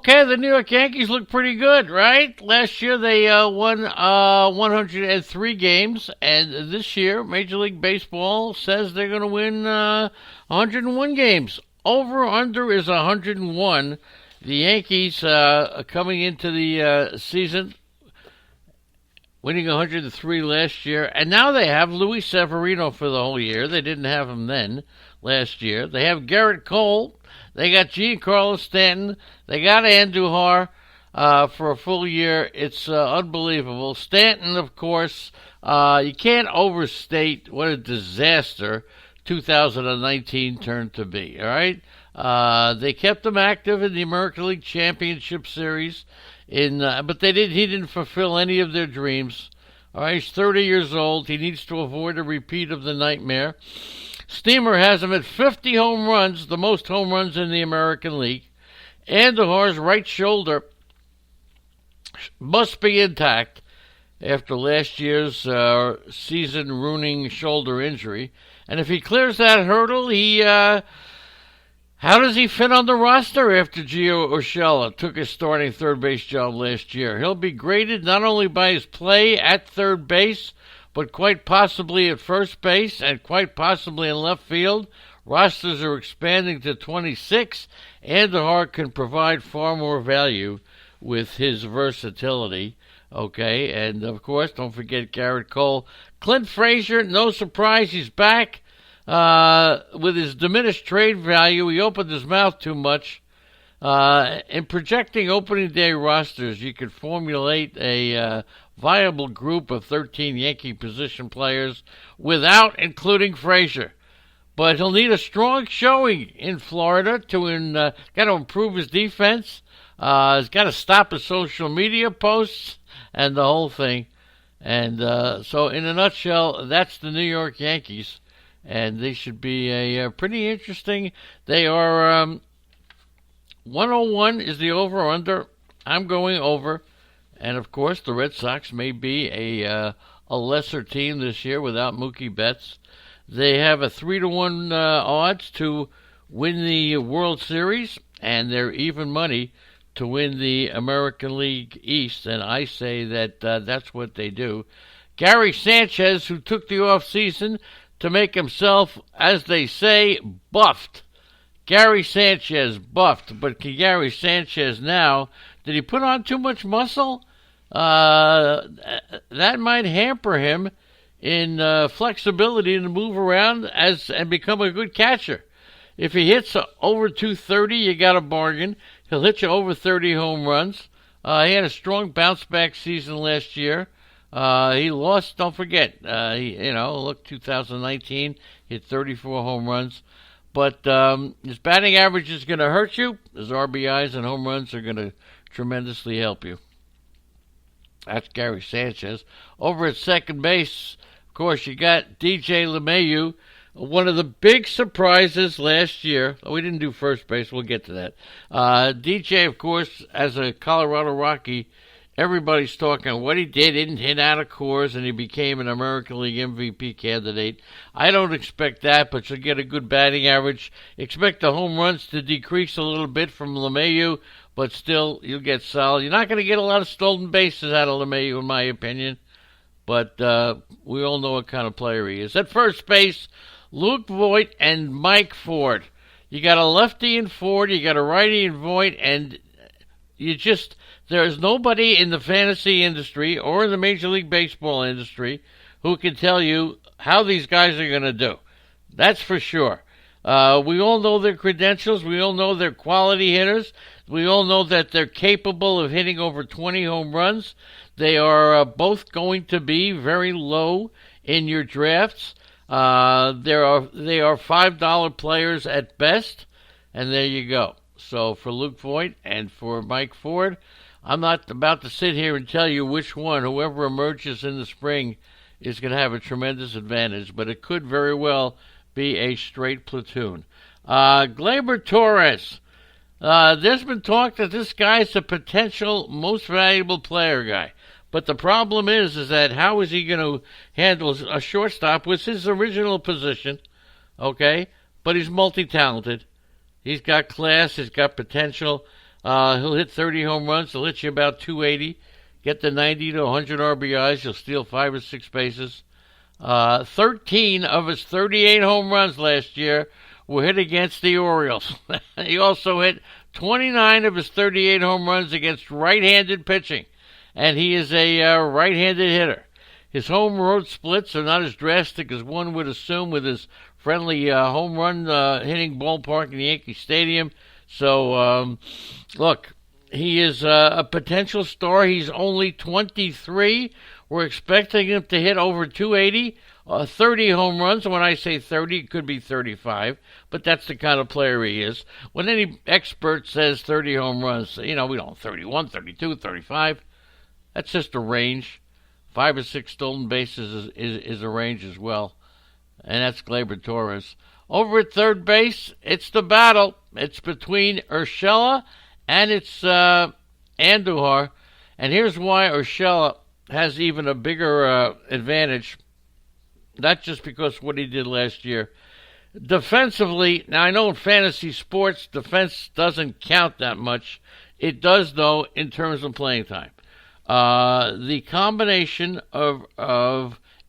Okay, the New York Yankees look pretty good, right? Last year they won 103 games, and this year Major League Baseball says they're going to win 101 games. Over/under is 101. The Yankees coming into the season winning 103 last year, and now they have Luis Severino for the whole year. They didn't have him then last year. They have Garrett Cole. They got Giancarlo Stanton. They got Andujar for a full year. It's unbelievable. Stanton, of course, you can't overstate what a disaster 2019 turned to be, all right? They kept him active in the American League Championship Series, but he didn't fulfill any of their dreams. All right, he's 30 years old. He needs to avoid a repeat of the nightmare. Steamer has him at 50 home runs, the most home runs in the American League. Andujar's right shoulder must be intact after last year's season-ruining shoulder injury. And if he clears that hurdle, how does he fit on the roster after Gio Urshela took his starting third base job last year? He'll be graded not only by his play at third base, but quite possibly at first base and quite possibly in left field. Rosters are expanding to 26. Andujar can provide far more value with his versatility. Okay, and of course, don't forget Garrett Cole. Clint Frazier, no surprise, he's back. With his diminished trade value, he opened his mouth too much. In projecting opening day rosters, you could formulate a viable group of 13 Yankee position players without including Frazier. But he'll need a strong showing in Florida got to improve his defense. He's got to stop his social media posts and the whole thing. And so in a nutshell, that's the New York Yankees. And they should be a pretty interesting. They are 101 is the over/under. I'm going over. And, of course, the Red Sox may be a lesser team this year without Mookie Betts. They have a 3-1 odds to win the World Series, and they're even money to win the American League East. And I say that that's what they do. Gary Sanchez, who took the offseason to make himself, as they say, buffed. Gary Sanchez buffed, but can Gary Sanchez now, did he put on too much muscle? That might hamper him in flexibility to move around and become a good catcher. If he hits over 230, you got a bargain. He'll hit you over 30 home runs. He had a strong bounce-back season last year. He lost, don't forget, look, 2019, he hit 34 home runs. But his batting average is going to hurt you. His RBIs and home runs are going to tremendously help you. That's Gary Sanchez. Over at second base, of course, you got DJ LeMahieu, one of the big surprises last year. We didn't do first base. We'll get to that. DJ, of course, as a Colorado Rocky, everybody's talking what he didn't hit out of Coors, and he became an American League MVP candidate. I don't expect that, but you'll get a good batting average. Expect the home runs to decrease a little bit from LeMahieu, but still, you'll get solid. You're not going to get a lot of stolen bases out of LeMahieu, in my opinion, but we all know what kind of player he is. At first base, Luke Voit and Mike Ford. You got a lefty in Ford, you got a righty in Voit, and there's nobody in the fantasy industry or in the Major League Baseball industry who can tell you how these guys are going to do. That's for sure. We all know their credentials. We all know they're quality hitters. We all know that they're capable of hitting over 20 home runs. They are both going to be very low in your drafts. They are $5 players at best, and there you go. So for Luke Voit and for Mike Ford, I'm not about to sit here and tell you which one, whoever emerges in the spring, is going to have a tremendous advantage, but it could very well be a straight platoon. Gleyber Torres. There's been talk that this guy's a potential most valuable player guy. But the problem is that how is he going to handle a shortstop with his original position, okay? But he's multi-talented. He's got class. He's got potential. He'll hit 30 home runs. He'll hit you about 280. Get the 90 to 100 RBIs. He'll steal 5 or 6 bases. 13 of his 38 home runs last year were hit against the Orioles. He also hit 29 of his 38 home runs against right-handed pitching, and he is a right-handed hitter. His home road splits are not as drastic as one would assume with his friendly home run hitting ballpark in Yankee Stadium. So, look, he is a potential star. He's only 23. We're expecting him to hit over 280, 30 home runs. When I say 30, it could be 35, but that's the kind of player he is. When any expert says 30 home runs, we don't 31, 32, 35. That's just a range. 5 or 6 stolen bases is a range as well, and that's Gleyber Torres. Over at third base, it's the battle. It's between Urshela and it's Andujar, and here's why Urshela has even a bigger advantage, not just because of what he did last year. Defensively, now I know in fantasy sports, defense doesn't count that much. It does, though, in terms of playing time. The combination of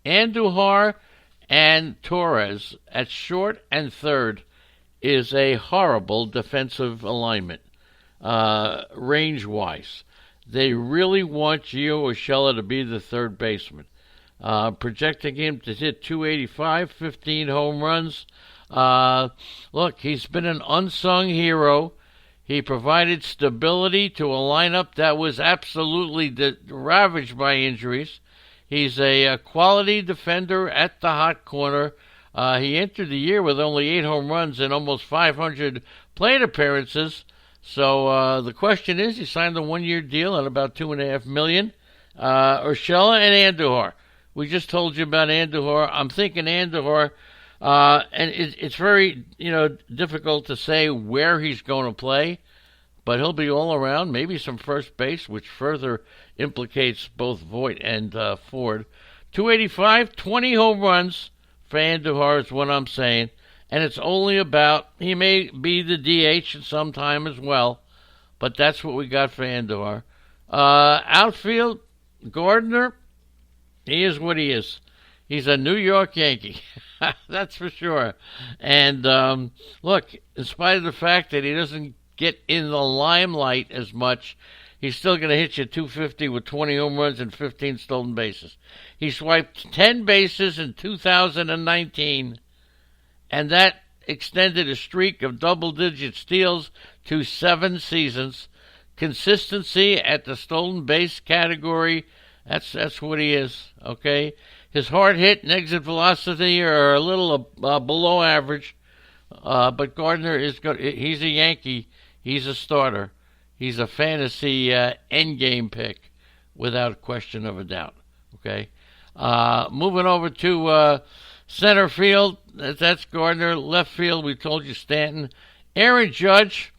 Andujar and Torres at short and third is a horrible defensive alignment, range-wise. They really want Gio Urshela to be the third baseman. Projecting him to hit 285, 15 home runs. Look, he's been an unsung hero. He provided stability to a lineup that was absolutely ravaged by injuries. He's a quality defender at the hot corner. He entered the year with only 8 home runs and almost 500 plate appearances. So the question is, he signed a 1-year deal at about $2.5 million. Urshela and Andujar. We just told you about Andujar. I'm thinking Andujar, and it's very difficult to say where he's going to play, but he'll be all around. Maybe some first base, which further implicates both Voit and Ford. 285, 20 home runs for Andujar is what I'm saying. And it's only about, he may be the DH at some time as well, but that's what we got for Andujar. Outfield, Gardner, he is what he is. He's a New York Yankee, that's for sure. And look, in spite of the fact that he doesn't get in the limelight as much, he's still going to hit you 250 with 20 home runs and 15 stolen bases. He swiped 10 bases in 2019. And that extended a streak of double-digit steals to 7 seasons. Consistency at the stolen base category, that's what he is, okay? His hard hit and exit velocity are a little below average, but Gardner is good. He's a Yankee. He's a starter. He's a fantasy endgame pick, without question of a doubt, okay? Moving over to center field, that's Gardner. Left field, we told you Stanton. Aaron Judge,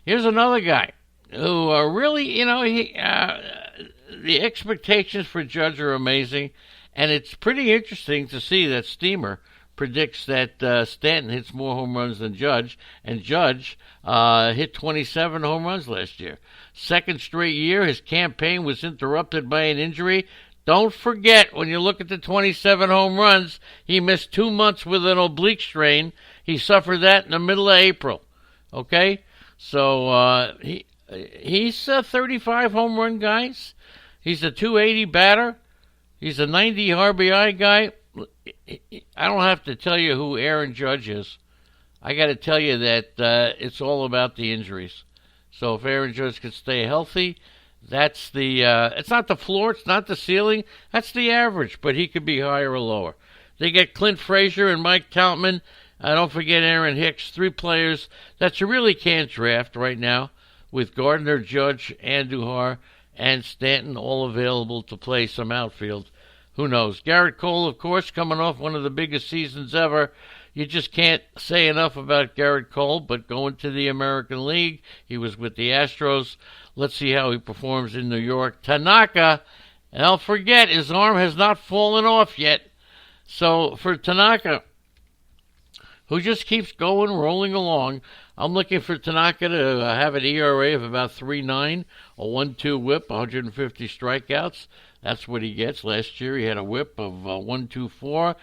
here's another guy who really, the expectations for Judge are amazing, and it's pretty interesting to see that Steamer predicts that Stanton hits more home runs than Judge, and Judge hit 27 home runs last year. Second straight year, his campaign was interrupted by an injury. Don't forget, when you look at the 27 home runs, he missed 2 months with an oblique strain. He suffered that in the middle of April. Okay? So he's a 35 home run guy. He's a 280 batter. He's a 90 RBI guy. I don't have to tell you who Aaron Judge is. I got to tell you that it's all about the injuries. So if Aaron Judge can stay healthy, that's the, it's not the floor, it's not the ceiling, that's the average, but he could be higher or lower. They get Clint Frazier and Mike Troutman. Don't forget Aaron Hicks, 3 players that you really can't draft right now, with Gardner, Judge, Andujar, and Stanton all available to play some outfield. Who knows? Garrett Cole, of course, coming off one of the biggest seasons ever. You just can't say enough about Garrett Cole, but going to the American League, he was with the Astros. Let's see how he performs in New York. Tanaka, and don't forget, his arm has not fallen off yet. So for Tanaka, who just keeps going, rolling along. I'm looking for Tanaka to have an ERA of about 3.9, a 1.2 whip, 150 strikeouts. That's what he gets. Last year he had a whip of 1.24,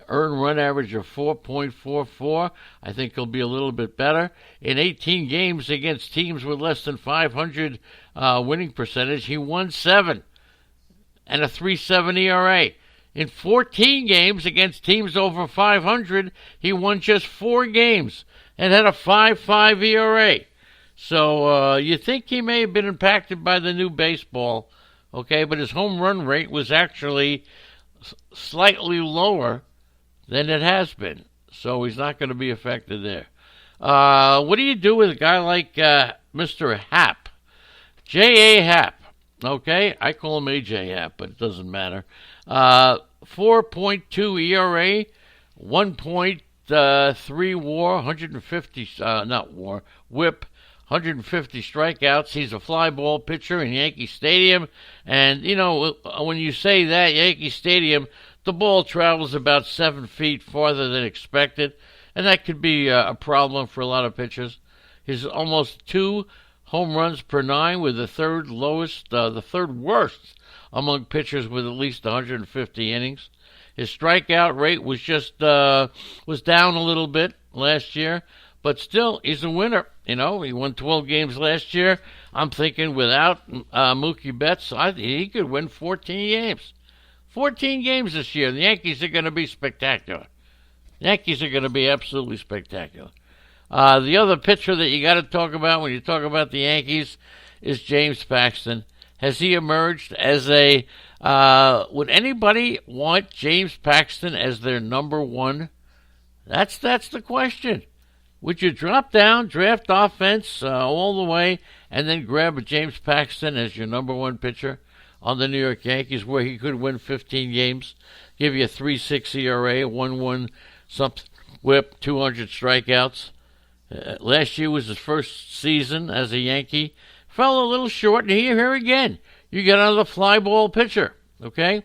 earned run average of 4.44. I think he'll be a little bit better. In 18 games against teams with less than 500 winning percentage, he won 7 and a 3.7 ERA. In 14 games against teams over 500, he won just 4 games and had a 5.5 ERA. So you think he may have been impacted by the new baseball, okay? But his home run rate was actually slightly lower than it has been. So he's not going to be affected there. What do you do with a guy like Mr. Happ? J.A. Happ, okay? I call him A.J. Happ, but it doesn't matter. 4.2 ERA, 1.3 WAR, 150, whip, 150 strikeouts. He's a fly ball pitcher in Yankee Stadium. And, you know, when you say that, Yankee Stadium, the ball travels about 7 feet farther than expected. And that could be a problem for a lot of pitchers. He's almost 2 home runs per 9 with the third worst among pitchers with at least 150 innings. His strikeout rate was just was down a little bit last year, but still, he's a winner. You know, he won 12 games last year. I'm thinking without Mookie Betts, he could win 14 games. 14 games this year. The Yankees are going to be spectacular. The Yankees are going to be absolutely spectacular. The other pitcher that you got to talk about when you talk about the Yankees is James Paxton. Has he emerged as a... would anybody want James Paxton as their number one? That's the question. Would you drop down, draft offense all the way, and then grab a James Paxton as your number one pitcher on the New York Yankees, where he could win 15 games, give you a 3.6 ERA, 1.1 something whip, 200 strikeouts? Last year was his first season as a Yankee. Fell a little short, and here again, you get another fly ball pitcher, okay?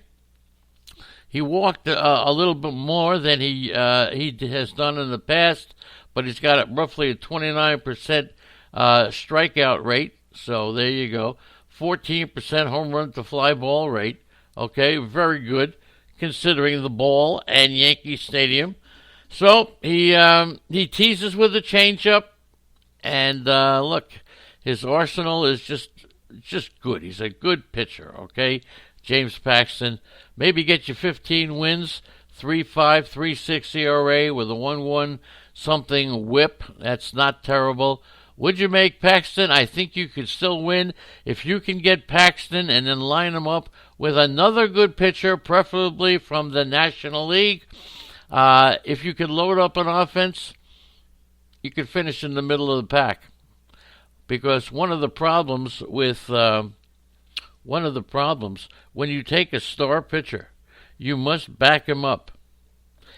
He walked a little bit more than he has done in the past, but he's got roughly a 29% strikeout rate, so there you go. 14% home run to fly ball rate, okay? Very good, considering the ball and Yankee Stadium. So he teases with a changeup, and look, his arsenal is just good. He's a good pitcher, okay? James Paxton, maybe get you 15 wins, 3.5, 3.6 ERA with a 1.1 something whip. That's not terrible. Would you make Paxton? I think you could still win if you can get Paxton and then line him up with another good pitcher, preferably from the National League. If you could load up an offense, you could finish in the middle of the pack. Because one of the problems when you take a star pitcher, you must back him up.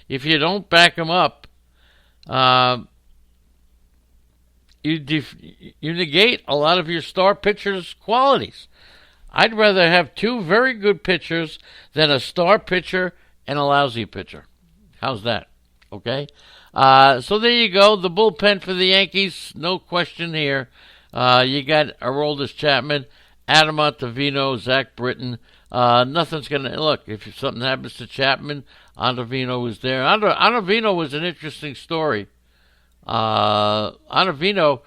If you don't back him up, you negate a lot of your star pitcher's qualities. I'd rather have 2 very good pitchers than a star pitcher and a lousy pitcher. How's that? Okay? So there you go. The bullpen for the Yankees, no question here. You got Aroldis Chapman, Adam Ottavino, Zach Britton. Nothing's going to... Look, if something happens to Chapman, Ottavino was there. Ottavino was an interesting story. Ottavino,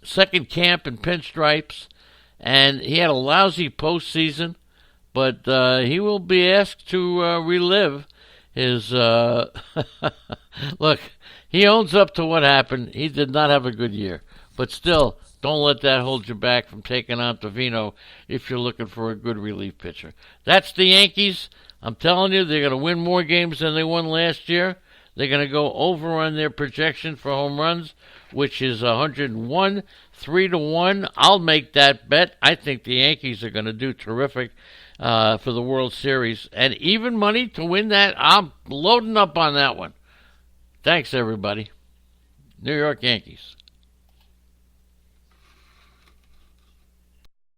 second camp in pinstripes, and he had a lousy postseason, but he will be asked to relive his... Look, he owns up to what happened. He did not have a good year. But still, don't let that hold you back from taking on Ottavino if you're looking for a good relief pitcher. That's the Yankees. I'm telling you, they're going to win more games than they won last year. They're going to go over on their projection for home runs, which is 101, 3-1. I'll make that bet. I think the Yankees are going to do terrific for the World Series. And even money to win that, I'm loading up on that one. Thanks, everybody. New York Yankees.